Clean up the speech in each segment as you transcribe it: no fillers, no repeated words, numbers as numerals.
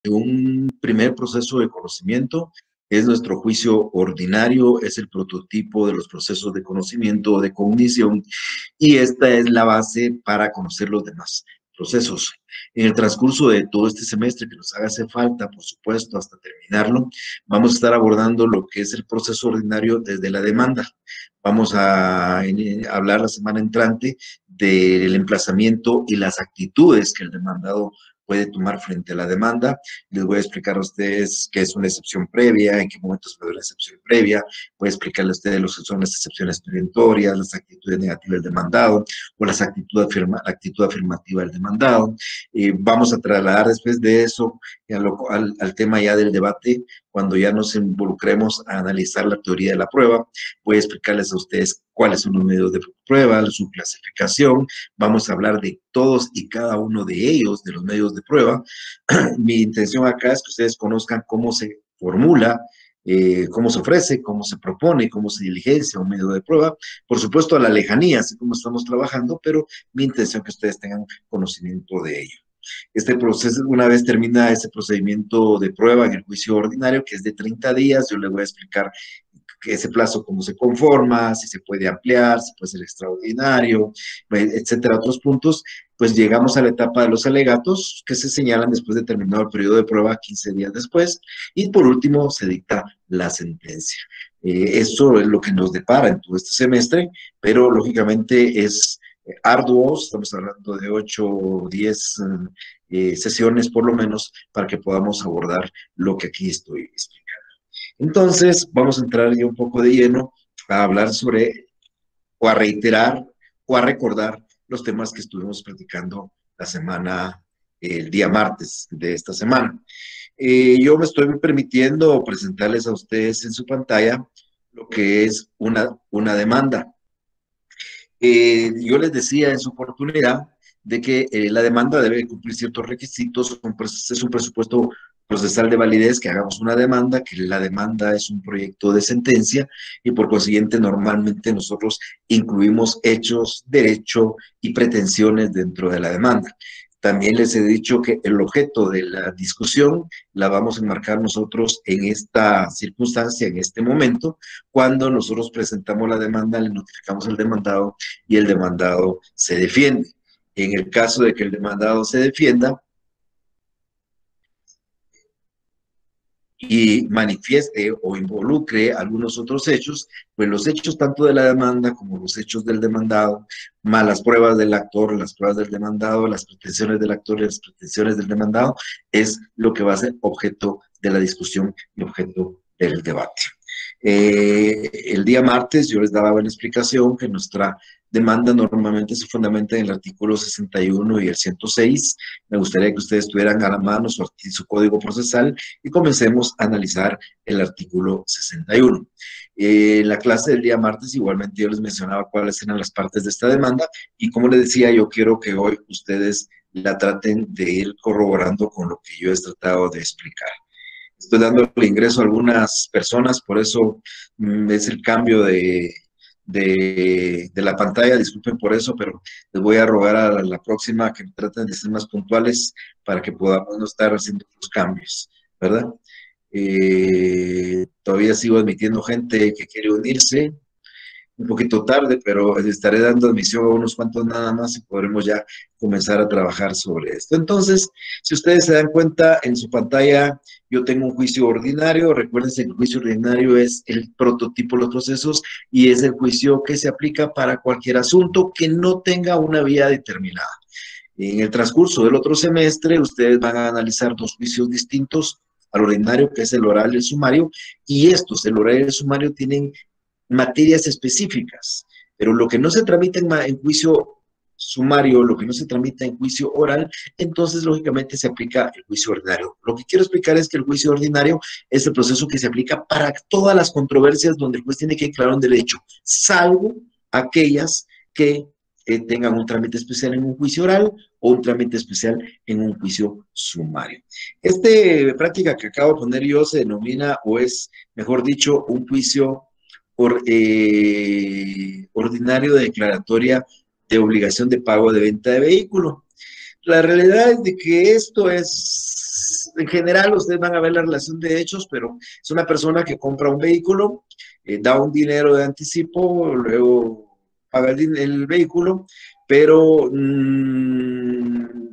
Un primer proceso de conocimiento es nuestro juicio ordinario, es el prototipo de los procesos de conocimiento o de cognición, y esta es la base para conocer los demás procesos. En el transcurso de todo este semestre, que nos hace falta, por supuesto, hasta terminarlo, vamos a estar abordando lo que es el proceso ordinario desde la demanda. Vamos a hablar la semana entrante del emplazamiento y las actitudes que el demandado puede tomar frente a la demanda. Les voy a explicar a ustedes qué es una excepción previa, en qué momentos puede haber una excepción previa. Voy a explicarle a ustedes lo que son las excepciones perentorias, las actitudes negativas del demandado o la actitud afirmativa del demandado. Vamos a trasladar después de eso al tema ya del debate, cuando ya nos involucremos a analizar la teoría de la prueba. Voy a explicarles a ustedes cuáles son los medios de prueba, su clasificación. Vamos a hablar de todos y cada uno de ellos, de los medios de prueba. Mi intención acá es que ustedes conozcan cómo se formula, cómo se ofrece, cómo se propone, cómo se diligencia un medio de prueba. Por supuesto, a la lejanía, así como estamos trabajando, pero mi intención es que ustedes tengan conocimiento de ello. Este proceso, una vez termina ese procedimiento de prueba en el juicio ordinario, que es de 30 días, yo les voy a explicar que ese plazo cómo se conforma, si se puede ampliar, si puede ser extraordinario, etcétera, otros puntos. Pues llegamos a la etapa de los alegatos, que se señalan después de terminado el periodo de prueba, 15 días después, y por último se dicta la sentencia. Eso es lo que nos depara en todo este semestre, pero lógicamente es arduo, estamos hablando de 8 o 10 sesiones por lo menos, para que podamos abordar lo que aquí estoy explicando. Entonces, vamos a entrar ya un poco de lleno a hablar sobre, o a reiterar, o a recordar los temas que estuvimos platicando la semana, el día martes de esta semana. Yo me estoy permitiendo presentarles a ustedes en su pantalla lo que es una demanda. Yo les decía en su oportunidad de que la demanda debe cumplir ciertos requisitos, es un presupuesto procesal de validez, que hagamos una demanda, que la demanda es un proyecto de sentencia y por consiguiente normalmente nosotros incluimos hechos, derecho y pretensiones dentro de la demanda. También les he dicho que el objeto de la discusión la vamos a enmarcar nosotros en esta circunstancia, en este momento, cuando nosotros presentamos la demanda, le notificamos al demandado y el demandado se defiende. En el caso de que el demandado se defienda y manifieste o involucre algunos otros hechos, pues los hechos tanto de la demanda como los hechos del demandado, más las pruebas del actor, las pruebas del demandado, las pretensiones del actor y las pretensiones del demandado, es lo que va a ser objeto de la discusión y objeto del debate. El día martes yo les daba una explicación que nuestra demanda normalmente se fundamenta en el artículo 61 y el 106. Me gustaría que ustedes tuvieran a la mano su código procesal y comencemos a analizar el artículo 61. En la clase del día martes igualmente yo les mencionaba cuáles eran las partes de esta demanda y como les decía, yo quiero que hoy ustedes la traten de ir corroborando con lo que yo he tratado de explicar. Estoy dándole ingreso a algunas personas, por eso es el cambio de la pantalla, disculpen por eso, pero les voy a rogar a la próxima que traten de ser más puntuales para que podamos no estar haciendo los cambios, ¿verdad? Todavía sigo admitiendo gente que quiere unirse, un poquito tarde, pero estaré dando admisión a unos cuantos nada más y podremos ya comenzar a trabajar sobre esto. Entonces, si ustedes se dan cuenta, en su pantalla yo tengo un juicio ordinario. Recuerden que el juicio ordinario es el prototipo de los procesos y es el juicio que se aplica para cualquier asunto que no tenga una vía determinada. En el transcurso del otro semestre, ustedes van a analizar dos juicios distintos al ordinario, que es el oral y el sumario, y estos, el oral y el sumario, tienen materias específicas, pero lo que no se tramita en juicio sumario, lo que no se tramita en juicio oral, entonces lógicamente se aplica el juicio ordinario. Lo que quiero explicar es que el juicio ordinario es el proceso que se aplica para todas las controversias donde el juez tiene que declarar un derecho, salvo aquellas que tengan un trámite especial en un juicio oral o un trámite especial en un juicio sumario. Esta práctica que acabo de poner yo se denomina, o es, mejor dicho, un juicio ordinario de declaratoria de obligación de pago de venta de vehículo. La realidad es de que esto es en general ustedes van a ver la relación de hechos, pero es una persona que compra un vehículo, da un dinero de anticipo, luego paga el vehículo, pero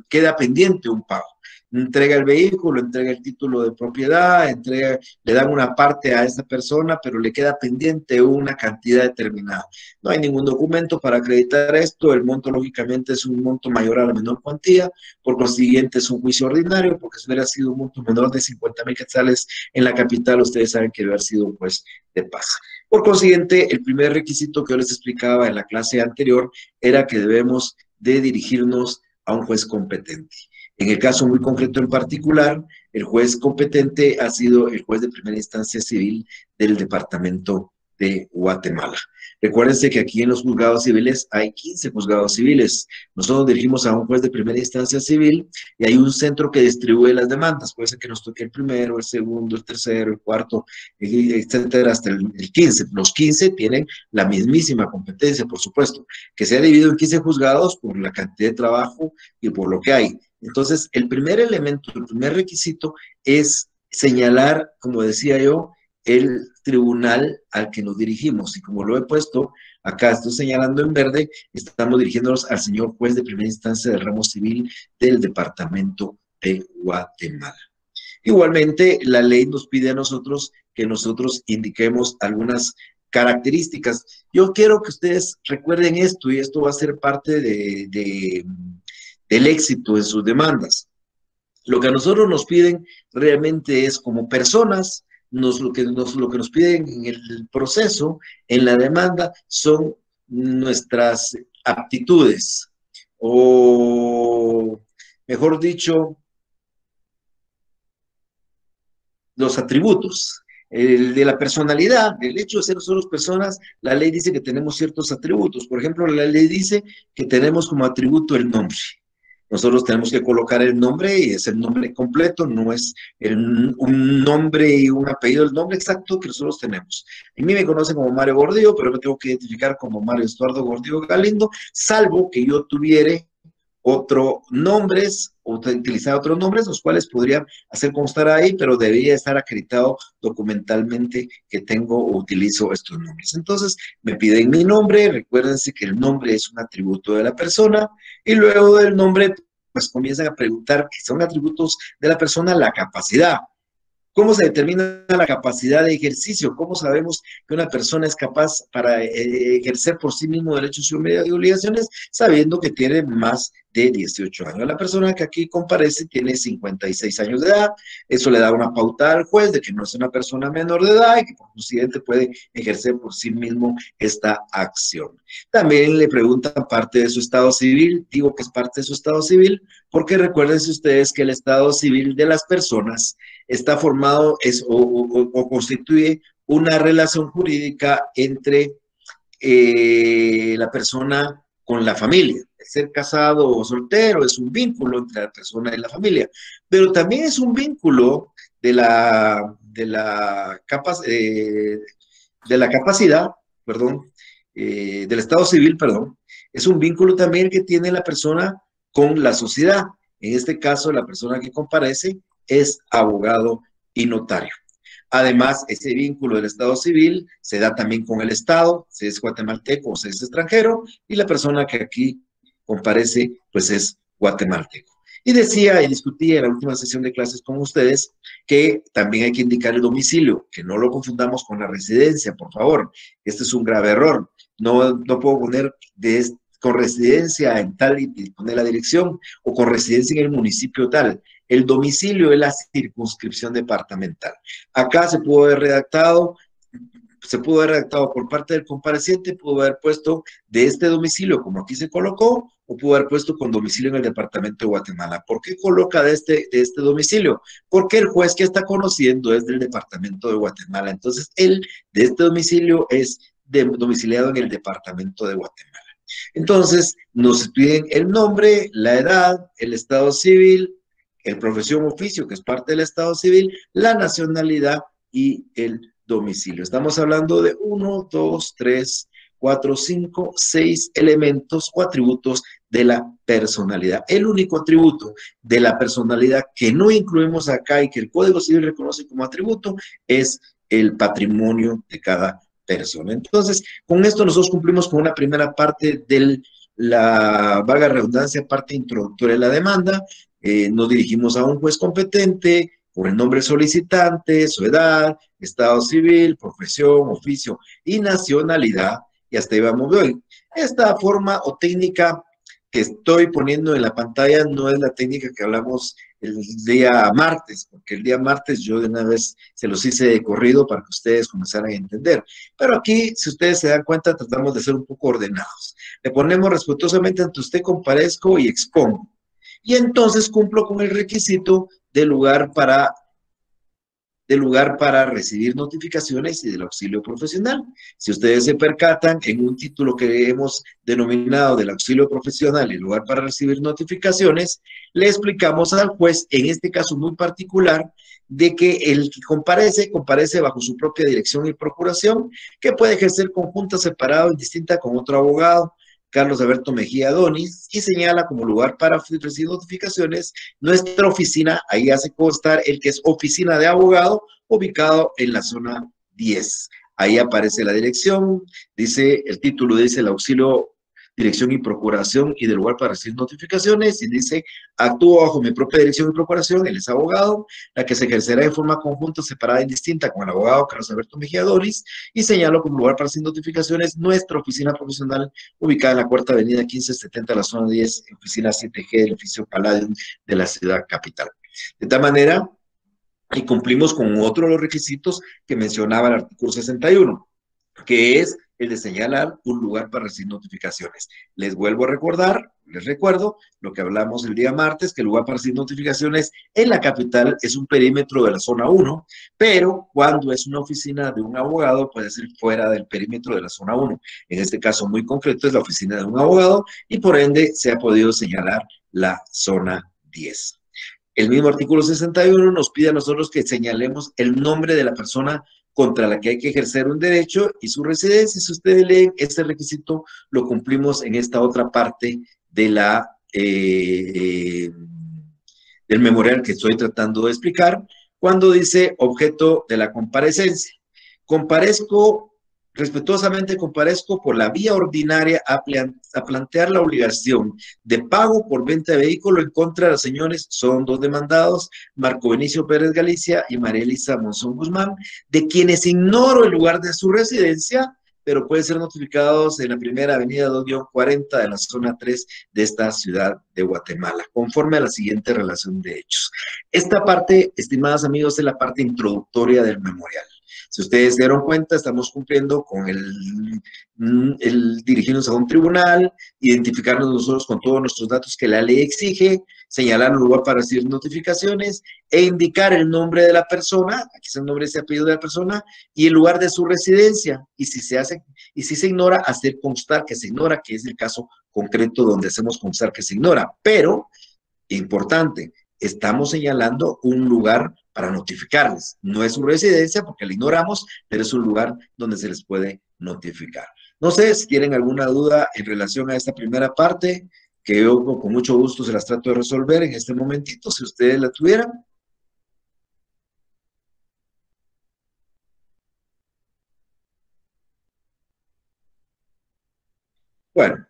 queda pendiente un pago. Entrega el vehículo, entrega el título de propiedad, le dan una parte a esa persona, pero le queda pendiente una cantidad determinada. No hay ningún documento para acreditar esto, el monto lógicamente es un monto mayor a la menor cuantía, por consiguiente es un juicio ordinario, porque si hubiera sido un monto menor de 50,000 quetzales en la capital, ustedes saben que debe haber sido pues de paz. Por consiguiente, el primer requisito que yo les explicaba en la clase anterior era que debemos de dirigirnos a un juez competente. En el caso muy concreto en particular, el juez competente ha sido el juez de primera instancia civil del departamento de Guatemala. Recuérdense que aquí en los juzgados civiles hay 15 juzgados civiles. Nosotros dirigimos a un juez de primera instancia civil y hay un centro que distribuye las demandas. Puede ser que nos toque el primero, el segundo, el tercero, el cuarto, etcétera, hasta el 15. Los 15 tienen la mismísima competencia, por supuesto, que se ha dividido en 15 juzgados por la cantidad de trabajo y por lo que hay. Entonces, el primer elemento, el primer requisito es señalar, como decía yo, el tribunal al que nos dirigimos. Y como lo he puesto, acá estoy señalando en verde, estamos dirigiéndonos al señor juez de primera instancia del ramo civil del departamento de Guatemala. Igualmente, la ley nos pide a nosotros que nosotros indiquemos algunas características. Yo quiero que ustedes recuerden esto, y esto va a ser parte del éxito en sus demandas. Lo que a nosotros nos piden realmente es como personas, lo que nos piden en el proceso, en la demanda, son nuestras aptitudes, o mejor dicho, los atributos. El de la personalidad, el hecho de ser nosotros personas, la ley dice que tenemos ciertos atributos. Por ejemplo, la ley dice que tenemos como atributo el nombre. Nosotros tenemos que colocar el nombre y es el nombre completo, no es un nombre y un apellido, el nombre exacto que nosotros tenemos. A mí me conocen como Mario Gordillo, pero me tengo que identificar como Mario Estuardo Gordillo Galindo, salvo que yo tuviera otros nombres, o utilizar otros nombres, los cuales podrían hacer constar ahí, pero debería estar acreditado documentalmente que tengo o utilizo estos nombres. Entonces, me piden mi nombre, recuérdense que el nombre es un atributo de la persona, y luego del nombre, pues comienzan a preguntar que son atributos de la persona, la capacidad. ¿Cómo se determina la capacidad de ejercicio? ¿Cómo sabemos que una persona es capaz para ejercer por sí mismo derechos y obligaciones sabiendo que tiene más de 18 años? La persona que aquí comparece tiene 56 años de edad. Eso le da una pauta al juez de que no es una persona menor de edad y que por consiguiente puede ejercer por sí mismo esta acción. También le preguntan parte de su estado civil. Digo que es parte de su estado civil porque recuérdense ustedes que el estado civil de las personas está formado o constituye una relación jurídica entre la persona con la familia. El ser casado o soltero es un vínculo entre la persona y la familia, pero también es un vínculo de la capacidad, perdón, del estado civil, perdón, es un vínculo también que tiene la persona con la sociedad. En este caso, la persona que comparece es abogado y notario. Además, ese vínculo del Estado civil se da también con el Estado, si es guatemalteco o si es extranjero, y la persona que aquí comparece, pues es guatemalteco. Y decía y discutía en la última sesión de clases con ustedes que también hay que indicar el domicilio, que no lo confundamos con la residencia, por favor. Este es un grave error. No puedo poner con residencia en tal y poner la dirección, o con residencia en el municipio tal. El domicilio es la circunscripción departamental. Acá se pudo haber redactado por parte del compareciente, pudo haber puesto de este domicilio, como aquí se colocó, o pudo haber puesto con domicilio en el departamento de Guatemala. ¿Por qué coloca de este domicilio? Porque el juez que está conociendo es del departamento de Guatemala. Entonces, él de este domicilio es domiciliado en el departamento de Guatemala. Entonces, nos piden el nombre, la edad, el estado civil, el profesión oficio, que es parte del estado civil, la nacionalidad y el domicilio. Estamos hablando de 1, 2, 3, 4, 5, 6 elementos o atributos de la personalidad. El único atributo de la personalidad que no incluimos acá y que el Código Civil reconoce como atributo es el patrimonio de cada persona. Entonces, con esto nosotros cumplimos con una primera parte de la, valga redundancia, parte introductoria de la demanda. Nos dirigimos a un juez competente por el nombre solicitante, su edad, estado civil, profesión, oficio y nacionalidad, y hasta ahí vamos hoy. Esta forma o técnica que estoy poniendo en la pantalla no es la técnica que hablamos el día martes, porque el día martes yo de una vez se los hice de corrido para que ustedes comenzaran a entender. Pero aquí, si ustedes se dan cuenta, tratamos de ser un poco ordenados. Le ponemos respetuosamente ante usted comparezco y expongo. Y entonces cumplo con el requisito de lugar para recibir notificaciones y del auxilio profesional. Si ustedes se percatan, en un título que hemos denominado del auxilio profesional y lugar para recibir notificaciones, le explicamos al juez, en este caso muy particular, de que el que comparece bajo su propia dirección y procuración, que puede ejercer conjunta, separado y distinta con otro abogado, Carlos Alberto Mejía Donis, y señala como lugar para recibir notificaciones nuestra oficina, ahí hace constar el que es oficina de abogado, ubicado en la zona 10. Ahí aparece la dirección, dice, el título dice el auxilio, dirección y procuración y del lugar para recibir notificaciones, y dice, actúo bajo mi propia dirección y procuración, él es abogado, la que se ejercerá de forma conjunta, separada y distinta con el abogado Carlos Alberto Mejía Doris, y señalo como lugar para recibir notificaciones nuestra oficina profesional ubicada en la Cuarta Avenida 1570, la zona 10, oficina 7G del edificio Palladium de la ciudad capital. De tal manera, y cumplimos con otro de los requisitos que mencionaba el artículo 61, que es el de señalar un lugar para recibir notificaciones. Les vuelvo a recordar, les recuerdo lo que hablamos el día martes, que el lugar para recibir notificaciones en la capital es un perímetro de la zona 1, pero cuando es una oficina de un abogado puede ser fuera del perímetro de la zona 1. En este caso muy concreto es la oficina de un abogado y por ende se ha podido señalar la zona 10. El mismo artículo 61 nos pide a nosotros que señalemos el nombre de la persona contra la que hay que ejercer un derecho y su residencia. Si ustedes leen, este requisito lo cumplimos en esta otra parte de la, del memorial que estoy tratando de explicar, cuando dice objeto de la comparecencia. Comparezco, respetuosamente comparezco por la vía ordinaria a plantear la obligación de pago por venta de vehículo en contra de los señores, son dos demandados, Marco Benicio Pérez Galicia y María Elisa Monzón Guzmán, de quienes ignoro el lugar de su residencia, pero pueden ser notificados en la primera avenida 2-40 de la zona 3 de esta ciudad de Guatemala, conforme a la siguiente relación de hechos. Esta parte, estimados amigos, es la parte introductoria del memorial. Si ustedes se dieron cuenta, estamos cumpliendo con el dirigirnos a un tribunal, identificarnos nosotros con todos nuestros datos que la ley exige, señalar un lugar para recibir notificaciones e indicar el nombre de la persona, aquí es el nombre y apellido de la persona, y el lugar de su residencia. Y si se ignora, hacer constar que se ignora, que es el caso concreto donde hacemos constar que se ignora. Pero, importante, estamos señalando un lugar para notificarles. No es su residencia porque la ignoramos, pero es un lugar donde se les puede notificar. No sé si tienen alguna duda en relación a esta primera parte, que yo con mucho gusto se las trato de resolver en este momentito, si ustedes la tuvieran. Bueno,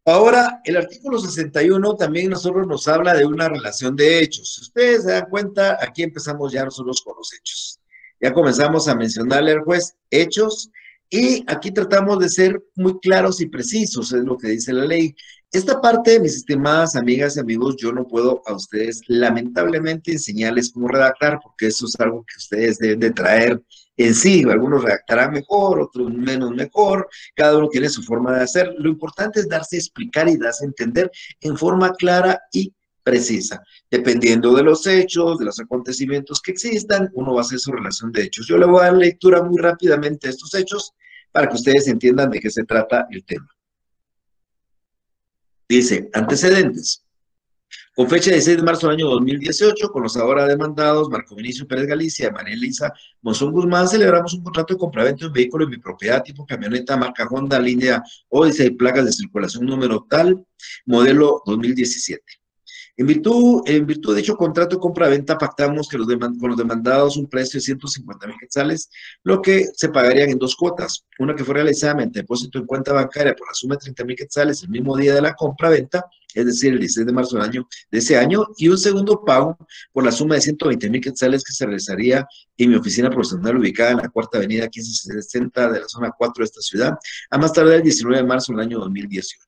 ahora el artículo 61 también nosotros nos habla de una relación de hechos. Si ustedes se dan cuenta, aquí empezamos ya nosotros con los hechos. Ya comenzamos a mencionarle al juez hechos y aquí tratamos de ser muy claros y precisos, es lo que dice la ley. Esta parte, mis estimadas amigas y amigos, yo no puedo a ustedes lamentablemente enseñarles cómo redactar, porque eso es algo que ustedes deben de traer en sí. Algunos redactarán mejor, otros menos mejor, cada uno tiene su forma de hacer. Lo importante es darse a explicar y darse a entender en forma clara y precisa. Dependiendo de los hechos, de los acontecimientos que existan, uno va a hacer su relación de hechos. Yo le voy a dar lectura muy rápidamente a estos hechos para que ustedes entiendan de qué se trata el tema. Dice, antecedentes. Con fecha de 16 de marzo del año 2018, con los ahora demandados Marco Vinicio Pérez Galicia y María Elisa Monzón Guzmán, celebramos un contrato de compraventa de un vehículo en mi propiedad tipo camioneta marca Honda, línea Odyssey, placas de circulación número tal, modelo 2017. En virtud de dicho contrato de compra-venta, pactamos que con los demandados un precio de 150,000 quetzales, lo que se pagarían en dos cuotas. Una que fue realizada mediante depósito en cuenta bancaria por la suma de 30,000 quetzales el mismo día de la compra-venta, es decir, el 16 de marzo de ese año, y un segundo pago por la suma de 120,000 quetzales que se realizaría en mi oficina profesional ubicada en la Cuarta Avenida 1560 de la zona 4 de esta ciudad, a más tardar el 19 de marzo del año 2018.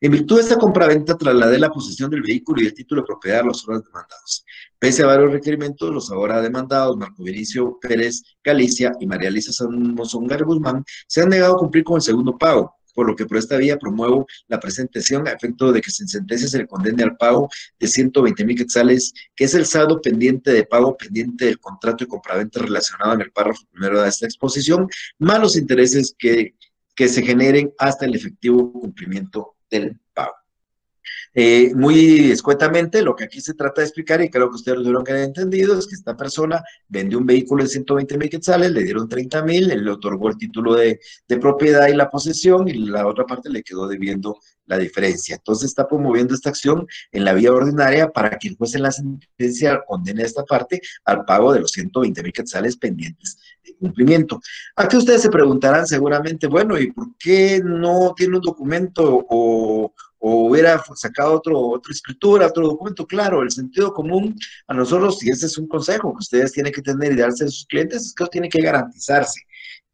En virtud de esta compraventa, trasladé la posesión del vehículo y el título de propiedad a los ahora demandados. Pese a varios requerimientos, los ahora demandados, Marco Vinicio Pérez Galicia y María Elisa Mozongar Guzmán, se han negado a cumplir con el segundo pago, por lo que por esta vía promuevo la presentación a efecto de que en sentencia se le condene al pago de 120,000 quetzales, que es el saldo pendiente de pago pendiente del contrato de compraventa relacionado en el párrafo primero de esta exposición, más los intereses que se generen hasta el efectivo cumplimiento del pago. Muy escuetamente, lo que aquí se trata de explicar, y creo que ustedes lo tuvieron que haber entendido, es que esta persona vendió un vehículo de 120,000 quetzales, le dieron 30,000, él le otorgó el título de propiedad y la posesión, y la otra parte le quedó debiendo la diferencia. Entonces está promoviendo esta acción en la vía ordinaria para que el juez en la sentencia condene a esta parte al pago de los 120,000 quetzales pendientes de cumplimiento. Aquí ustedes se preguntarán seguramente, bueno, ¿y por qué no tiene un documento o hubiera sacado otra escritura, otro documento? Claro, el sentido común a nosotros, y ese es un consejo que ustedes tienen que tener y darse a sus clientes, es que tiene que garantizarse.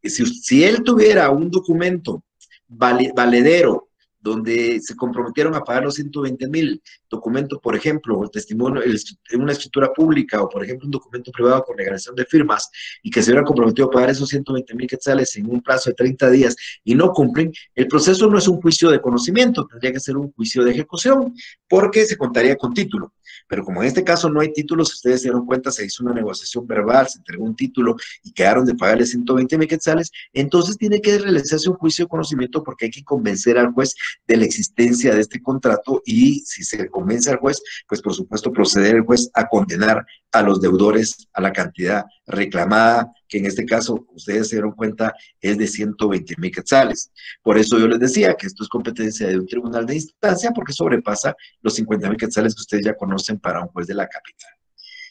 Si él tuviera un documento valedero, donde se comprometieron a pagar los 120,000, documento, por ejemplo, el testimonio, en una escritura pública, o por ejemplo un documento privado con legalización de firmas, y que se hubieran comprometido a pagar esos 120,000 quetzales en un plazo de 30 días y no cumplen, el proceso no es un juicio de conocimiento, tendría que ser un juicio de ejecución, porque se contaría con título. Pero como en este caso no hay títulos, si ustedes se dieron cuenta, se hizo una negociación verbal, se entregó un título y quedaron de pagarle 120,000 quetzales, entonces tiene que realizarse un juicio de conocimiento porque hay que convencer al juez de la existencia de este contrato, y si se convence al juez, pues por supuesto proceder el juez a condenar a los deudores a la cantidad reclamada, que en este caso, ustedes se dieron cuenta, es de 120,000 quetzales. Por eso yo les decía que esto es competencia de un tribunal de instancia, porque sobrepasa los 50,000 quetzales que ustedes ya conocen para un juez de la capital.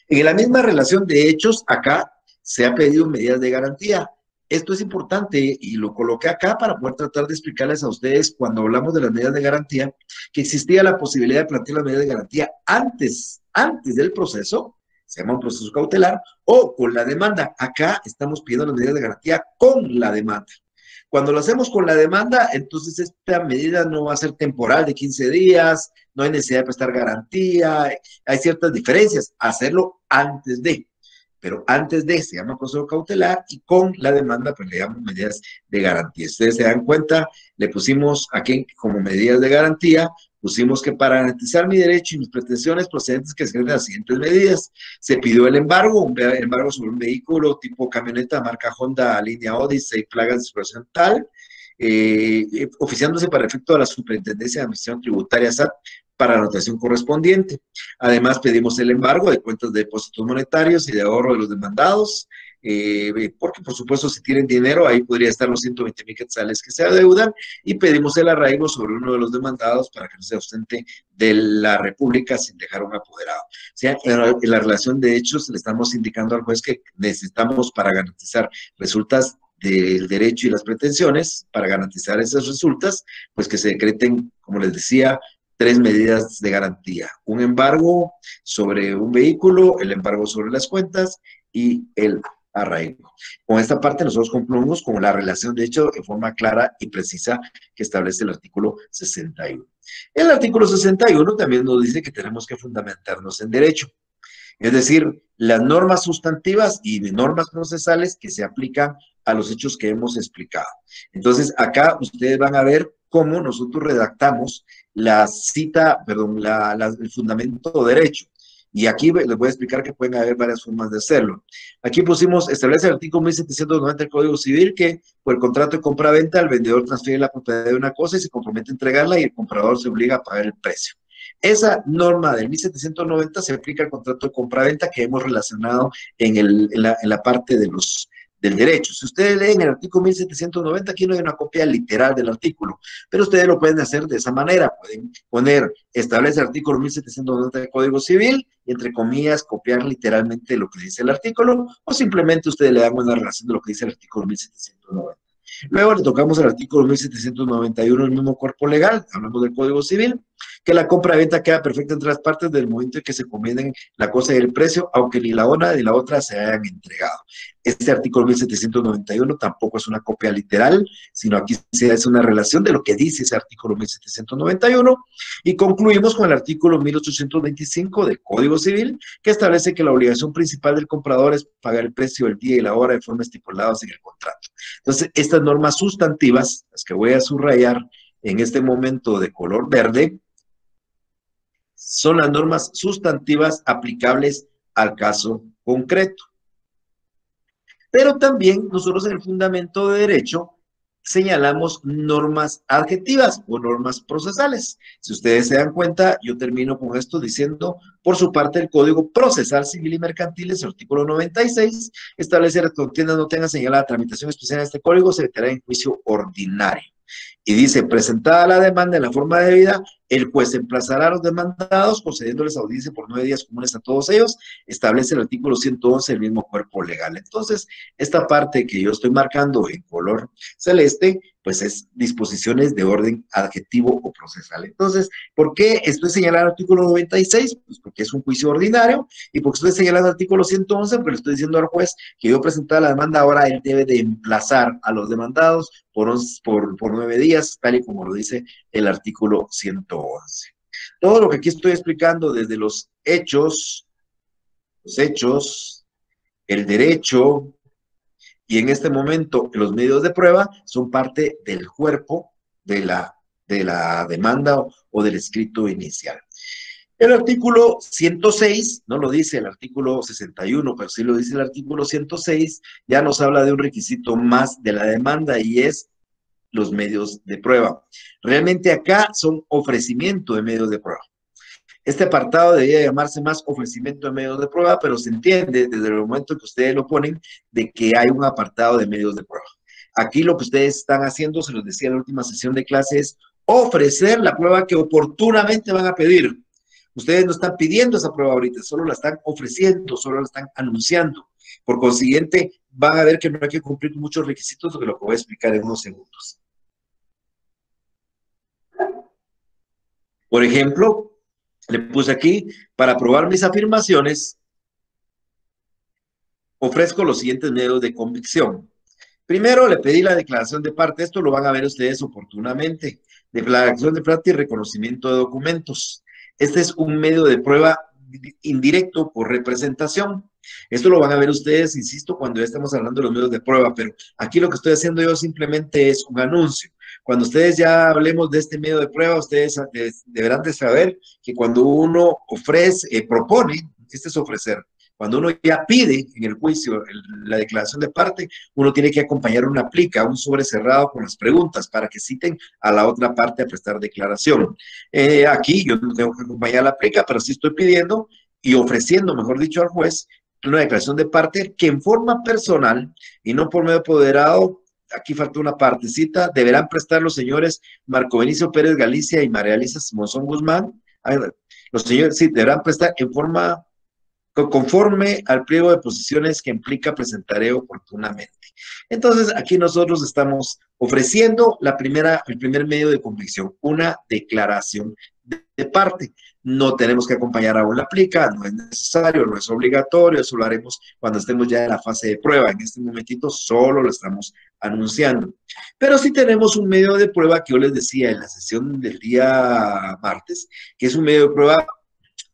En la misma relación de hechos, acá se ha pedido medidas de garantía. Esto es importante y lo coloqué acá para poder tratar de explicarles a ustedes, cuando hablamos de las medidas de garantía, que existía la posibilidad de plantear las medidas de garantía antes del proceso, se llama un proceso cautelar, o con la demanda. Acá estamos pidiendo las medidas de garantía con la demanda. Cuando lo hacemos con la demanda, entonces esta medida no va a ser temporal de 15 días, no hay necesidad de prestar garantía, hay ciertas diferencias. Hacerlo antes de, pero antes de se llama proceso cautelar, y con la demanda pues le damos medidas de garantía. Ustedes se dan cuenta, le pusimos aquí como medidas de garantía, pusimos que para garantizar mi derecho y mis pretensiones procedentes que se den las siguientes medidas. Se pidió el embargo, un embargo sobre un vehículo tipo camioneta marca Honda, línea Odyssey, plagas de circulación tal, oficiándose para efecto de la Superintendencia de Administración Tributaria SAT para la anotación correspondiente. Además, pedimos el embargo de cuentas de depósitos monetarios y de ahorro de los demandados, porque por supuesto si tienen dinero ahí podría estar los 120,000 quetzales que se adeudan, y pedimos el arraigo sobre uno de los demandados para que no se ausente de la República sin dejar un apoderado. O sea, en la relación de hechos le estamos indicando al juez que necesitamos, para garantizar resultas del derecho y las pretensiones, para garantizar esas resultas, pues que se decreten, como les decía, 3 medidas de garantía: un embargo sobre un vehículo, el embargo sobre las cuentas y el arraigo. Con esta parte nosotros concluimos con la relación de hecho de forma clara y precisa que establece el artículo 61. El artículo 61 también nos dice que tenemos que fundamentarnos en derecho, es decir, las normas sustantivas y normas procesales que se aplican a los hechos que hemos explicado. Entonces, acá ustedes van a ver cómo nosotros redactamos la cita, perdón, el fundamento de derecho. Y aquí les voy a explicar que pueden haber varias formas de hacerlo. Aquí pusimos, establece el artículo 1790 del Código Civil que por el contrato de compra-venta el vendedor transfiere la propiedad de una cosa y se compromete a entregarla, y el comprador se obliga a pagar el precio. Esa norma del 1790 se aplica al contrato de compraventa que hemos relacionado en la parte del derecho. Si ustedes leen el artículo 1790, aquí no hay una copia literal del artículo, pero ustedes lo pueden hacer de esa manera. Pueden poner, establece el artículo 1790 del Código Civil y, entre comillas, copiar literalmente lo que dice el artículo, o simplemente ustedes le dan una relación de lo que dice el artículo 1790. Luego le tocamos el artículo 1791 del mismo cuerpo legal, hablamos del Código Civil, que la compra-venta queda perfecta entre las partes del momento en que se convienen la cosa y el precio, aunque ni la una ni la otra se hayan entregado. Este artículo 1791 tampoco es una copia literal, sino aquí se hace una relación de lo que dice ese artículo 1791, y concluimos con el artículo 1825 del Código Civil, que establece que la obligación principal del comprador es pagar el precio, el día y la hora de forma estipulados en el contrato. Entonces, estas normas sustantivas, las que voy a subrayar en este momento de color verde, son las normas sustantivas aplicables al caso concreto. Pero también nosotros en el fundamento de derecho señalamos normas adjetivas o normas procesales. Si ustedes se dan cuenta, yo termino con esto diciendo, por su parte, el Código Procesal Civil y Mercantil, el artículo 96, establece que contienda no tenga señalada tramitación especial en este código, se meterá en juicio ordinario. Y dice, presentada la demanda en la forma debida, el juez emplazará a los demandados, concediéndoles audiencia por 9 días comunes a todos ellos, establece el artículo 111 del mismo cuerpo legal. Entonces, esta parte que yo estoy marcando en color celeste, pues es disposiciones de orden adjetivo o procesal. Entonces, ¿por qué estoy señalando el artículo 96? Pues porque es un juicio ordinario, y porque estoy señalando el artículo 111, porque le estoy diciendo al juez que yo presentada la demanda, ahora él debe de emplazar a los demandados por 9 días, tal y como lo dice el artículo 111. Todo lo que aquí estoy explicando desde los hechos, el derecho, y en este momento los medios de prueba son parte del cuerpo de la demanda o del escrito inicial. El artículo 106, no lo dice el artículo 61, pero sí lo dice el artículo 106, ya nos habla de un requisito más de la demanda y es los medios de prueba. Realmente acá son ofrecimiento de medios de prueba. Este apartado debería llamarse más ofrecimiento de medios de prueba, pero se entiende desde el momento que ustedes lo ponen de que hay un apartado de medios de prueba. Aquí lo que ustedes están haciendo, se los decía en la última sesión de clase, es ofrecer la prueba que oportunamente van a pedir. Ustedes no están pidiendo esa prueba ahorita, solo la están ofreciendo, solo la están anunciando. Por consiguiente, van a ver que no hay que cumplir muchos requisitos, lo que voy a explicar en unos segundos. Por ejemplo, le puse aquí, para probar mis afirmaciones, ofrezco los siguientes medios de convicción. Primero, le pedí la declaración de parte, esto lo van a ver ustedes oportunamente, declaración de parte y reconocimiento de documentos. Este es un medio de prueba indirecto por representación. Esto lo van a ver ustedes, insisto, cuando ya estamos hablando de los medios de prueba, pero aquí lo que estoy haciendo yo simplemente es un anuncio. Cuando ustedes ya hablemos de este medio de prueba, ustedes deberán de saber que cuando uno ofrece, propone, este es ofrecer. Cuando uno ya pide en el juicio la declaración de parte, uno tiene que acompañar una plica, un sobre cerrado con las preguntas para que citen a la otra parte a prestar declaración. Aquí yo no tengo que acompañar la plica, pero sí estoy pidiendo y ofreciendo, mejor dicho, al juez una declaración de parte que en forma personal y no por medio apoderado, aquí falta una partecita, deberán prestar los señores Marco Benicio Pérez Galicia y María Elisa Monzón Guzmán. Los señores, sí, deberán prestar en forma conforme al pliego de posiciones que implica presentaré oportunamente. Entonces, aquí nosotros estamos ofreciendo el primer medio de convicción, una declaración de parte. No tenemos que acompañar aún la plica, no es necesario, no es obligatorio, eso lo haremos cuando estemos ya en la fase de prueba. En este momentito solo lo estamos anunciando. Pero sí tenemos un medio de prueba que yo les decía en la sesión del día martes, que es un medio de prueba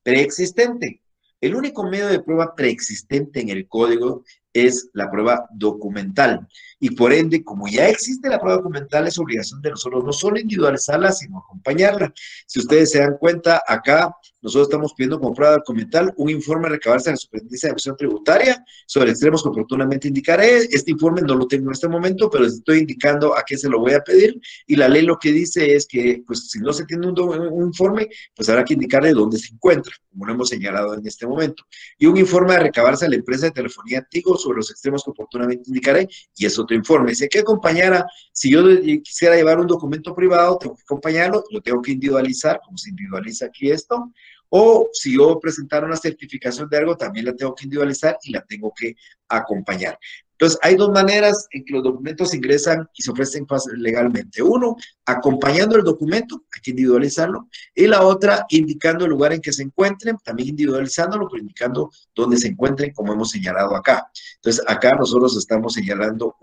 preexistente. El único medio de prueba preexistente en el código es la prueba documental. Y por ende, como ya existe la prueba documental, es obligación de nosotros no solo individualizarla, sino acompañarla. Si ustedes se dan cuenta, acá nosotros estamos pidiendo como prueba documental un informe a recabarse en la Superintendencia de Administración Tributaria sobre extremos que oportunamente indicaré. Este informe no lo tengo en este momento, pero estoy indicando a qué se lo voy a pedir, y la ley lo que dice es que, pues, si no se tiene un informe, pues habrá que indicarle dónde se encuentra, como lo hemos señalado en este momento. Y un informe a recabarse a la empresa de telefonía Tigo sobre los extremos que oportunamente indicaré, y es otro informe. Si hay que acompañar si yo quisiera llevar un documento privado, tengo que acompañarlo, lo tengo que individualizar, como se individualiza aquí esto, o si yo presentara una certificación de algo, también la tengo que individualizar y la tengo que acompañar. Entonces, hay dos maneras en que los documentos ingresan y se ofrecen legalmente. Uno, acompañando el documento, hay que individualizarlo, y la otra, indicando el lugar en que se encuentren, también individualizándolo, pero indicando dónde se encuentren, como hemos señalado acá. Entonces, acá nosotros estamos señalando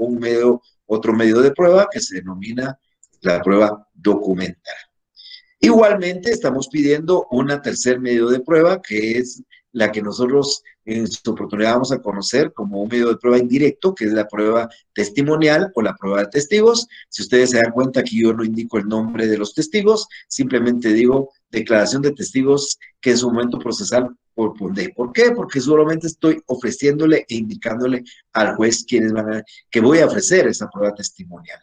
otro medio de prueba que se denomina la prueba documental. Igualmente, estamos pidiendo una tercer medio de prueba, que es la que nosotros en su oportunidad vamos a conocer como un medio de prueba indirecto, que es la prueba testimonial o la prueba de testigos. Si ustedes se dan cuenta, aquí yo no indico el nombre de los testigos, simplemente digo declaración de testigos que en su momento procesal por poner. ¿Por qué? Porque solamente estoy ofreciéndole e indicándole al juez que voy a ofrecer esa prueba testimonial.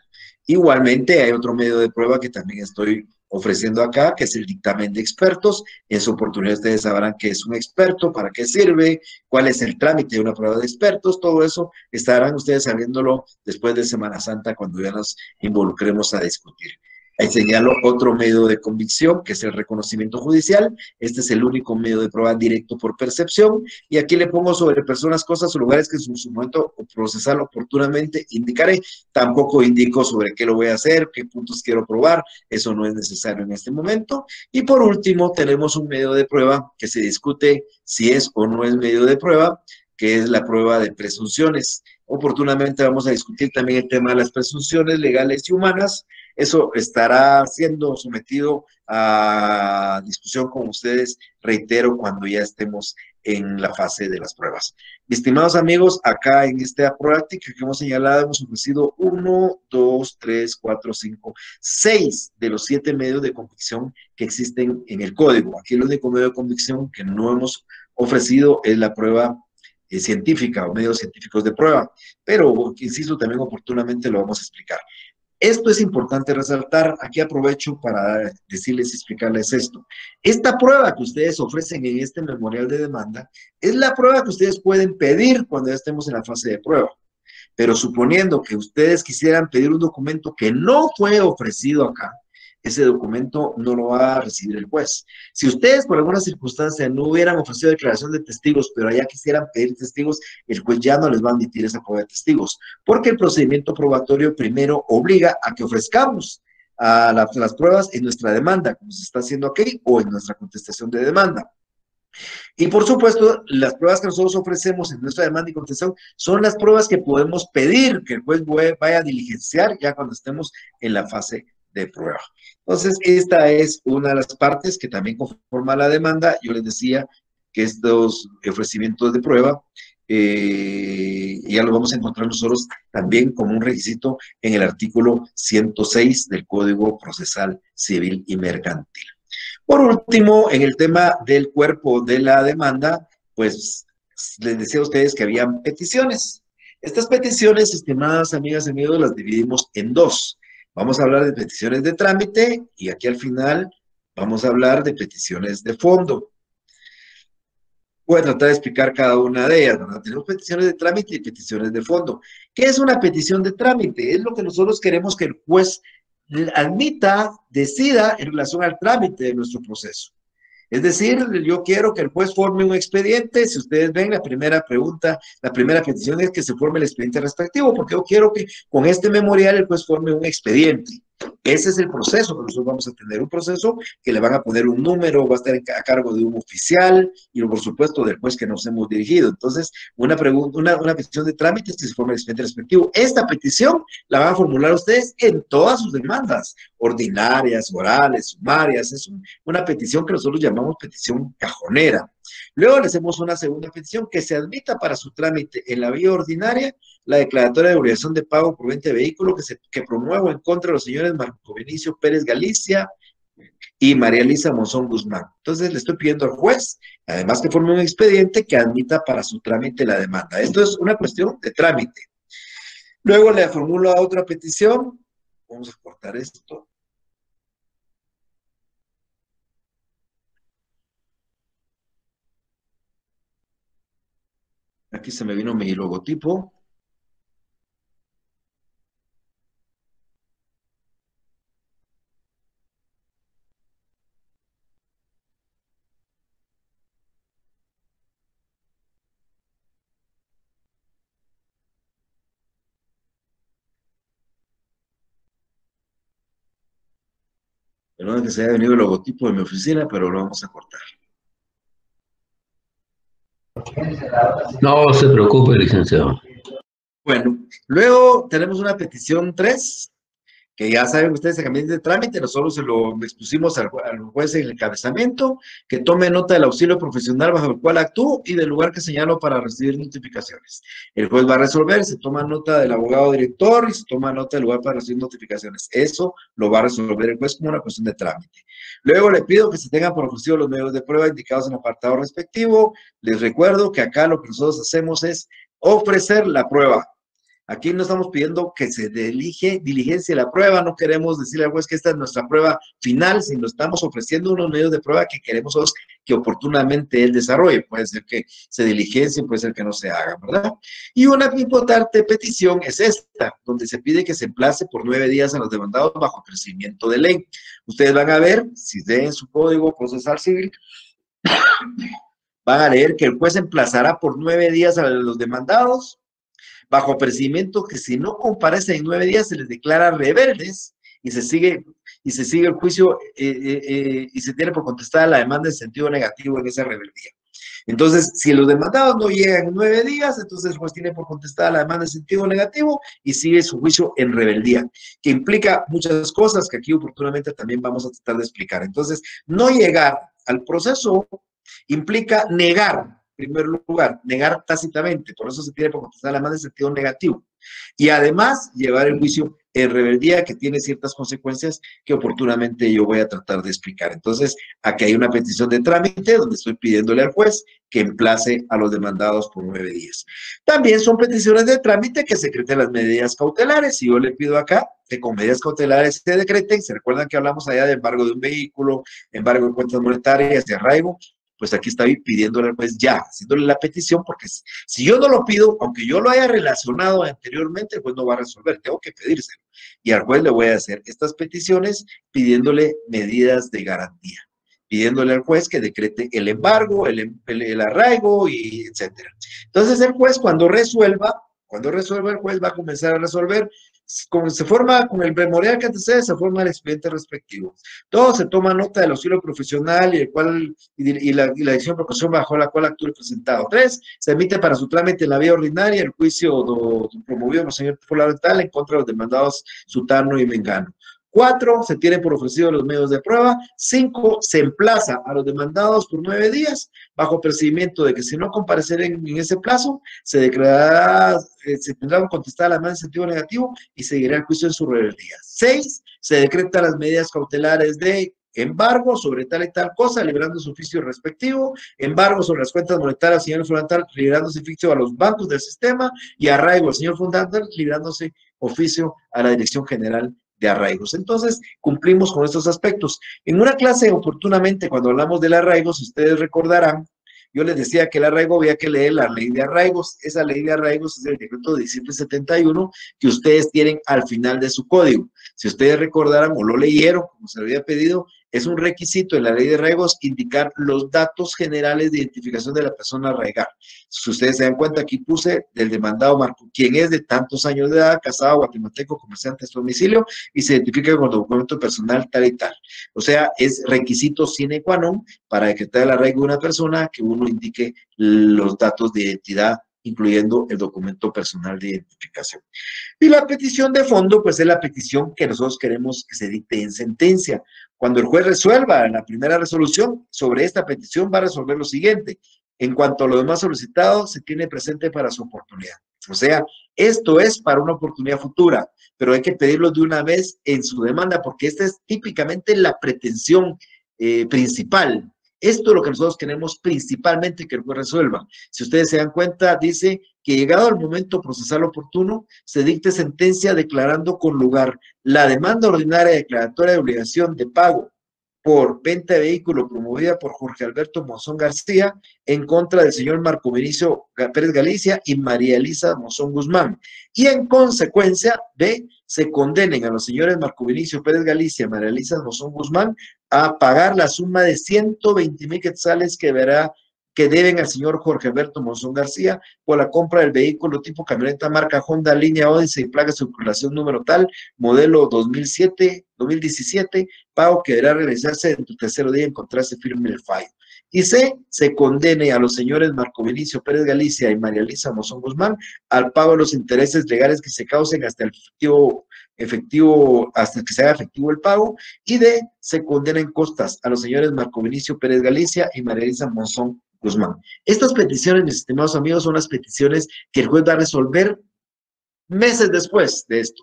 Igualmente, hay otro medio de prueba que también estoy ofreciendo acá, que es el dictamen de expertos. En su oportunidad ustedes sabrán qué es un experto, para qué sirve, cuál es el trámite de una prueba de expertos, todo eso estarán ustedes sabiéndolo después de Semana Santa, cuando ya nos involucremos a discutir. Ahí señalo otro medio de convicción, que es el reconocimiento judicial. Este es el único medio de prueba directo por percepción. Y aquí le pongo sobre personas, cosas o lugares que en su momento procesal oportunamente indicaré. Tampoco indico sobre qué lo voy a hacer, qué puntos quiero probar. Eso no es necesario en este momento. Y por último, tenemos un medio de prueba que se discute si es o no es medio de prueba, que es la prueba de presunciones. Oportunamente vamos a discutir también el tema de las presunciones legales y humanas. Eso estará siendo sometido a discusión con ustedes, reitero, cuando ya estemos en la fase de las pruebas. Estimados amigos, acá en esta práctica que hemos señalado, hemos ofrecido 1, 2, 3, 4, 5, 6 de los 7 medios de convicción que existen en el código. Aquí el único medio de convicción que no hemos ofrecido es la prueba científica o medios científicos de prueba, pero insisto, también oportunamente lo vamos a explicar. Esto es importante resaltar, aquí aprovecho para decirles y explicarles esto. Esta prueba que ustedes ofrecen en este memorial de demanda es la prueba que ustedes pueden pedir cuando ya estemos en la fase de prueba. Pero suponiendo que ustedes quisieran pedir un documento que no fue ofrecido acá, ese documento no lo va a recibir el juez. Si ustedes por alguna circunstancia no hubieran ofrecido declaración de testigos, pero allá quisieran pedir testigos, el juez ya no les va a admitir esa prueba de testigos, porque el procedimiento probatorio primero obliga a que ofrezcamos a las pruebas en nuestra demanda, como se está haciendo aquí, o en nuestra contestación de demanda. Y por supuesto, las pruebas que nosotros ofrecemos en nuestra demanda y contestación son las pruebas que podemos pedir que el juez vaya a diligenciar ya cuando estemos en la fase de prueba. Entonces, esta es una de las partes que también conforma la demanda. Yo les decía que estos ofrecimientos de prueba ya lo vamos a encontrar nosotros también como un requisito en el artículo 106 del Código Procesal Civil y Mercantil. Por último, en el tema del cuerpo de la demanda, pues les decía a ustedes que habían peticiones. Estas peticiones, estimadas amigas y amigos, las dividimos en dos. Vamos a hablar de peticiones de trámite y aquí al final vamos a hablar de peticiones de fondo. Voy a tratar de explicar cada una de ellas, ¿verdad? Tenemos peticiones de trámite y peticiones de fondo. ¿Qué es una petición de trámite? Es lo que nosotros queremos que el juez admita, decida en relación al trámite de nuestro proceso. Es decir, yo quiero que el juez forme un expediente. Si ustedes ven, la primera pregunta, la primera petición es que se forme el expediente respectivo, porque yo quiero que con este memorial el juez forme un expediente. Ese es el proceso que nosotros vamos a tener, un proceso que le van a poner un número, va a estar a cargo de un oficial y por supuesto del juez que nos hemos dirigido. Entonces, una petición de trámite es que se forme el expediente respectivo. Esta petición la van a formular ustedes en todas sus demandas, ordinarias, orales, sumarias. Es una petición que nosotros llamamos petición cajonera. Luego le hacemos una segunda petición que se admita para su trámite en la vía ordinaria la declaratoria de obligación de pago por venta de vehículo que promuevo en contra de los señores Marco Benicio Pérez Galicia, y María Elisa Monzón Guzmán. Entonces le estoy pidiendo al juez, además que forme un expediente que admita para su trámite la demanda. Esto es una cuestión de trámite. Luego le formulo otra petición. Vamos a cortar esto. Aquí se me vino mi logotipo. Perdón que se haya venido el logotipo de mi oficina, pero lo vamos a cortar. No se preocupe, licenciado. Bueno, luego tenemos una petición 3, que ya saben ustedes el camino de trámite, nosotros se lo expusimos al juez en el encabezamiento, que tome nota del auxilio profesional bajo el cual actúo y del lugar que señalo para recibir notificaciones. El juez va a resolver, se toma nota del abogado director y se toma nota del lugar para recibir notificaciones. Eso lo va a resolver el juez como una cuestión de trámite. Luego le pido que se tengan por ofrecido los medios de prueba indicados en el apartado respectivo. Les recuerdo que acá lo que nosotros hacemos es ofrecer la prueba. Aquí no estamos pidiendo que se diligencie la prueba, no queremos decirle al juez que esta es nuestra prueba final, sino estamos ofreciendo unos medios de prueba que queremos que oportunamente él desarrolle. Puede ser que se diligencie, puede ser que no se haga, ¿verdad? Y una importante petición es esta, donde se pide que se emplace por 9 días a los demandados bajo procedimiento de ley. Ustedes van a ver, si leen su código procesal civil, van a leer que el juez emplazará por 9 días a los demandados bajo apercibimiento que si no comparecen en 9 días se les declara rebeldes y se sigue el juicio y se tiene por contestada la demanda en sentido negativo en esa rebeldía. Entonces, si los demandados no llegan en 9 días, entonces el juez tiene por contestada la demanda en sentido negativo y sigue su juicio en rebeldía, que implica muchas cosas que aquí oportunamente también vamos a tratar de explicar. Entonces, no llegar al proceso implica negar, en primer lugar, negar tácitamente, por eso se tiene por contestar la demanda en sentido negativo. Y además, llevar el juicio en rebeldía, que tiene ciertas consecuencias que oportunamente yo voy a tratar de explicar. Entonces, aquí hay una petición de trámite donde estoy pidiéndole al juez que emplace a los demandados por 9 días. También son peticiones de trámite que secreten las medidas cautelares, y yo le pido acá que con medidas cautelares se decreten. Se recuerdan que hablamos allá de embargo de un vehículo, embargo de cuentas monetarias, de arraigo. Pues aquí estoy pidiéndole al juez ya, haciéndole la petición, porque si yo no lo pido, aunque yo lo haya relacionado anteriormente, el juez no va a resolver, tengo que pedírselo. Y al juez le voy a hacer estas peticiones pidiéndole medidas de garantía, pidiéndole al juez que decrete el embargo, el arraigo, y etcétera. Entonces el juez cuando resuelva el juez va a comenzar a resolver. Como se forma con el memorial que antecede, se forma el expediente respectivo. Todo se toma nota del auxilio profesional y la decisión de procesión bajo la cual actúa el presentado. 3, se emite para su trámite en la vía ordinaria el juicio promovido por el señor fundamental en contra de los demandados Sutano y Mengano. 4, se tienen por ofrecido los medios de prueba. 5, se emplaza a los demandados por 9 días, bajo percibimiento de que si no comparecen en ese plazo, se declarará, se tendrá que contestar la demanda en sentido negativo y seguirá el juicio en su rebeldía. 6, se decretan las medidas cautelares de embargo sobre tal y tal cosa, liberando su oficio respectivo, embargo sobre las cuentas monetarias del señor fundamental, liberándose oficio a los bancos del sistema, y arraigo al señor fundamental, liberándose oficio a la Dirección General de Arraigos. Entonces, cumplimos con estos aspectos. En una clase, oportunamente, cuando hablamos del arraigo, si ustedes recordarán, yo les decía que el arraigo había que leer la ley de arraigos. Esa ley de arraigos es el decreto de 1771 que ustedes tienen al final de su código. Si ustedes recordaran o lo leyeron, como se había pedido, es un requisito en la ley de arraigos indicar los datos generales de identificación de la persona arraigada. Si ustedes se dan cuenta, aquí puse del demandado Marco, quien es de tantos años de edad, casado, guatemalteco, comerciante de su domicilio, y se identifica con documento personal tal y tal. O sea, es requisito sine qua non para decretar el arraigo de una persona que uno indique los datos de identidad, incluyendo el documento personal de identificación. Y la petición de fondo, pues es la petición que nosotros queremos que se dicte en sentencia. Cuando el juez resuelva en la primera resolución sobre esta petición, va a resolver lo siguiente: En cuanto a lo demás solicitado, se tiene presente para su oportunidad. O sea, esto es para una oportunidad futura, pero hay que pedirlo de una vez en su demanda, porque esta es típicamente la pretensión principal. Esto es lo que nosotros queremos principalmente que el juez resuelva. Si ustedes se dan cuenta, dice que llegado al momento procesal oportuno, se dicte sentencia declarando con lugar la demanda ordinaria declaratoria de obligación de pago por venta de vehículo promovida por Jorge Alberto Monzón García en contra del señor Marco Vinicio Pérez Galicia y María Elisa Monzón Guzmán. Y en consecuencia, B, se condenen a los señores Marco Vinicio Pérez Galicia y María Elisa Monzón Guzmán a pagar la suma de 120,000 quetzales que deben al señor Jorge Alberto Monzón García por la compra del vehículo tipo camioneta marca Honda línea Odyssey, placa de circulación número tal, modelo 2017, pago que deberá realizarse en tu tercer día encontrarse firme el fallo. Y C, se condene a los señores Marco Vinicio Pérez Galicia y María Elisa Monzón Guzmán al pago de los intereses legales que se causen hasta el hasta que se haga efectivo el pago. Y D, se condena en costas a los señores Marco Vinicio Pérez Galicia y María Elisa Monzón Guzmán. Estas peticiones, mis estimados amigos, son las peticiones que el juez va a resolver meses después de esto,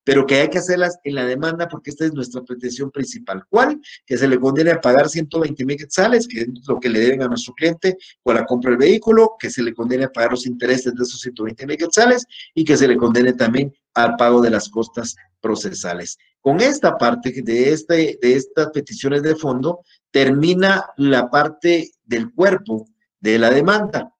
pero que hay que hacerlas en la demanda porque esta es nuestra pretensión principal. ¿Cuál? Que se le condene a pagar 120,000 quetzales, que es lo que le deben a nuestro cliente por la compra del vehículo, que se le condene a pagar los intereses de esos 120,000 quetzales y que se le condene también al pago de las costas procesales. Con esta parte de estas peticiones de fondo, termina la parte del cuerpo de la demanda.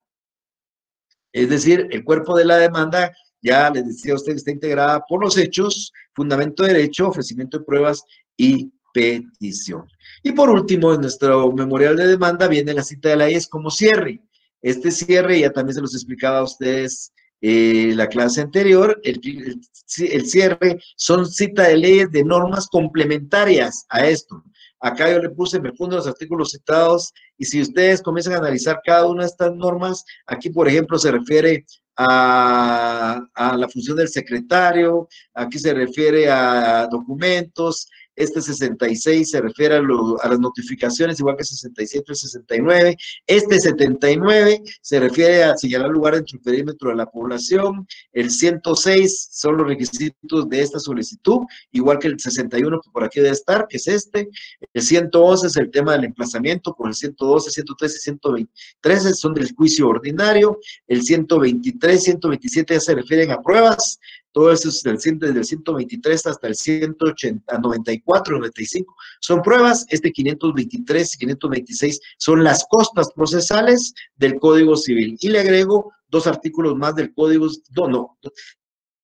Es decir, el cuerpo de la demanda, ya les decía a usted, está integrada por los hechos, fundamento de derecho, ofrecimiento de pruebas y petición. Y por último, en nuestro memorial de demanda viene la cita de la ley como cierre. Este cierre ya también se los explicaba a ustedes la clase anterior, el cierre son cita de leyes de normas complementarias a esto. Acá yo le puse, me fundo los artículos citados y si ustedes comienzan a analizar cada una de estas normas, aquí por ejemplo se refiere a la función del secretario, aquí se refiere a documentos, este 66 se refiere a las notificaciones, igual que 67 y 69. Este 79 se refiere a señalar lugar dentro del perímetro de la población. El 106 son los requisitos de esta solicitud, igual que el 61 que por aquí debe estar, que es este. El 111 es el tema del emplazamiento, por el 112, 113 y 123 son del juicio ordinario. El 123, 127 ya se refieren a pruebas. Todo eso es desde el 123 hasta el 180, 94, 95 son pruebas. Este 523 y 526 son las costas procesales del Código Civil. Y le agrego dos artículos más del Código,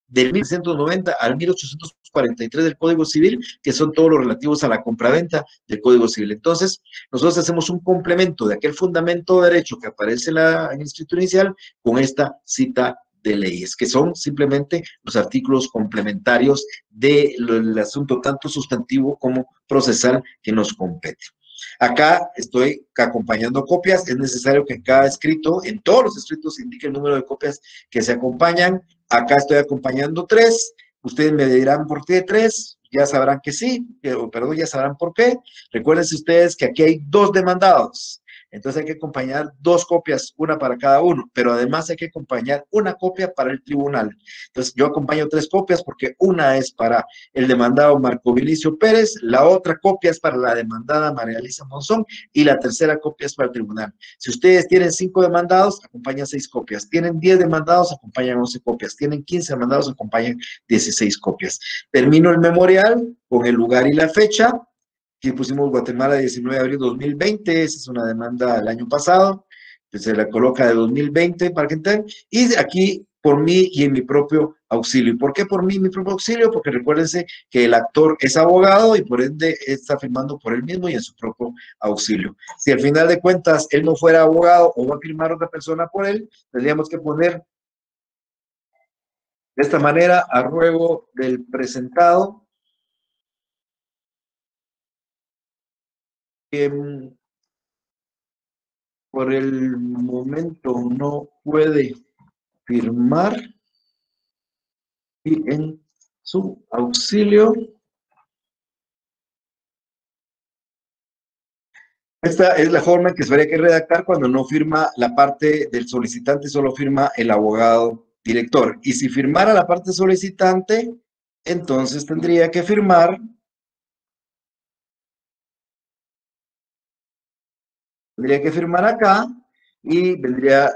del 1190 al 1843 del Código Civil, que son todos los relativos a la compraventa del Código Civil. Entonces, nosotros hacemos un complemento de aquel fundamento de derecho que aparece en el escrito inicial con esta cita de leyes, que son simplemente los artículos complementarios del asunto tanto sustantivo como procesal que nos compete. Acá estoy acompañando copias, es necesario que en cada escrito, en todos los escritos, se indique el número de copias que se acompañan. Acá estoy acompañando 3, ustedes me dirán por qué 3, ya sabrán que sí, perdón, ya sabrán por qué. Recuérdense ustedes que aquí hay 2 demandados. Entonces hay que acompañar 2 copias, una para cada uno, pero además hay que acompañar una copia para el tribunal. Entonces yo acompaño 3 copias porque una es para el demandado Marco Vinicio Pérez, la otra copia es para la demandada María Elisa Monzón y la tercera copia es para el tribunal. Si ustedes tienen 5 demandados, acompañan 6 copias. Tienen 10 demandados, acompañan 11 copias. Tienen 15 demandados, acompañan 16 copias. Termino el memorial con el lugar y la fecha. Aquí pusimos Guatemala 19 de abril de 2020, esa es una demanda del año pasado, que se la coloca de 2020 para que entiendan, y aquí por mí y en mi propio auxilio. ¿Y por qué por mí y mi propio auxilio? Porque recuérdense que el actor es abogado y por ende está firmando por él mismo y en su propio auxilio. Si al final de cuentas él no fuera abogado o va a firmar otra persona por él, tendríamos que poner de esta manera a ruego del presentado por el momento no puede firmar y en su auxilio Esta es la forma en que se habría que redactar cuando no firma la parte del solicitante, solo firma el abogado director. Y si firmara la parte solicitante, entonces tendría que firmar acá y vendría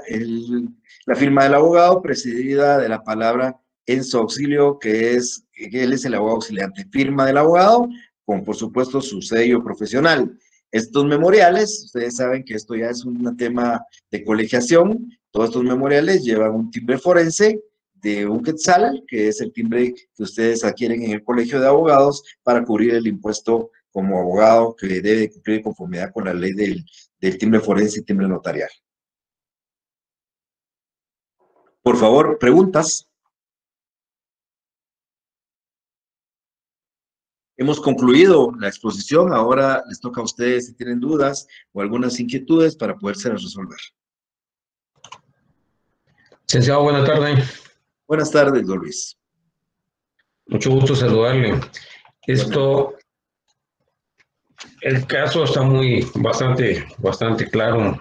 la firma del abogado precedida de la palabra en su auxilio, que él es el abogado auxiliante. Firma del abogado con, por supuesto, su sello profesional. Estos memoriales, ustedes saben que esto ya es un tema de colegiación, todos estos memoriales llevan un timbre forense de un quetzal, que es el timbre que ustedes adquieren en el colegio de abogados para cubrir el impuesto como abogado que debe cumplir de conformidad con la ley del timbre forense y timbre notarial. Por favor, preguntas. Hemos concluido la exposición. Ahora les toca a ustedes si tienen dudas o algunas inquietudes para poderse resolver. Licenciado, buena tarde. Buenas tardes, don Luis. Mucho gusto saludarle. Igualmente. El caso está bastante claro.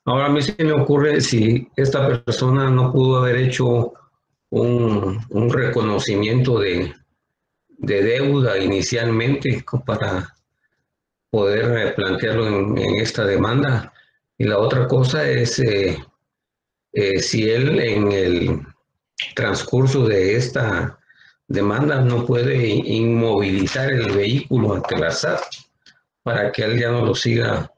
Ahora a mí se me ocurre si esta persona no pudo haber hecho un reconocimiento de deuda inicialmente para poder plantearlo en esta demanda. Y la otra cosa es si él en el transcurso de esta demanda no puede inmovilizar el vehículo ante la SAT para que él ya no lo siga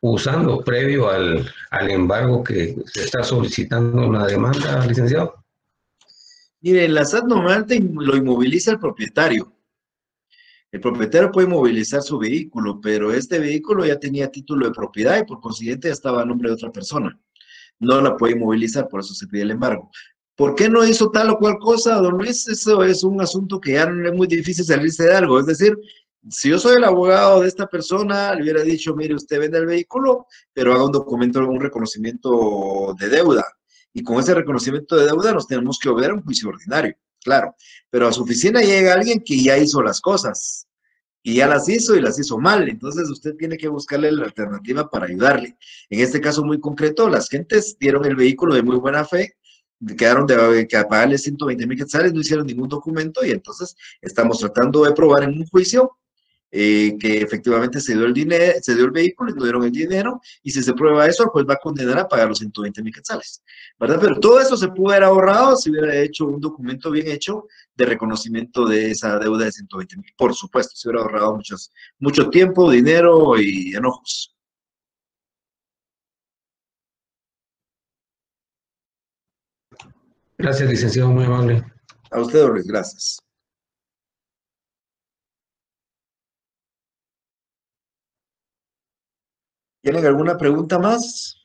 usando previo al embargo que se está solicitando en la demanda, licenciado. Mire, la SAT normalmente lo inmoviliza el propietario. El propietario puede movilizar su vehículo, pero este vehículo ya tenía título de propiedad y por consiguiente ya estaba a nombre de otra persona. No la puede movilizar, por eso se pide el embargo. ¿Por qué no hizo tal o cual cosa, don Luis? Eso es un asunto que ya no es muy difícil salirse de algo. Es decir, si yo soy el abogado de esta persona, le hubiera dicho, mire, usted vende el vehículo, pero haga un documento, un reconocimiento de deuda. Y con ese reconocimiento de deuda nos tenemos que obrar un juicio ordinario, claro. Pero a su oficina llega alguien que ya hizo las cosas y ya las hizo y las hizo mal. Entonces usted tiene que buscarle la alternativa para ayudarle. En este caso muy concreto, las gentes dieron el vehículo de muy buena fe, quedaron de que pagarle 120,000 quetzales, no hicieron ningún documento y entonces estamos tratando de probar en un juicio que efectivamente se dio el dinero, se dio el vehículo y no dieron el dinero, y si se prueba eso, pues va a condenar a pagar los 120,000 quetzales, ¿verdad? Pero todo eso se pudo haber ahorrado si hubiera hecho un documento bien hecho de reconocimiento de esa deuda de 120,000, por supuesto, se hubiera ahorrado mucho tiempo, dinero y enojos. Gracias, licenciado, muy amable. A usted, Luis, gracias. ¿Tienen alguna pregunta más?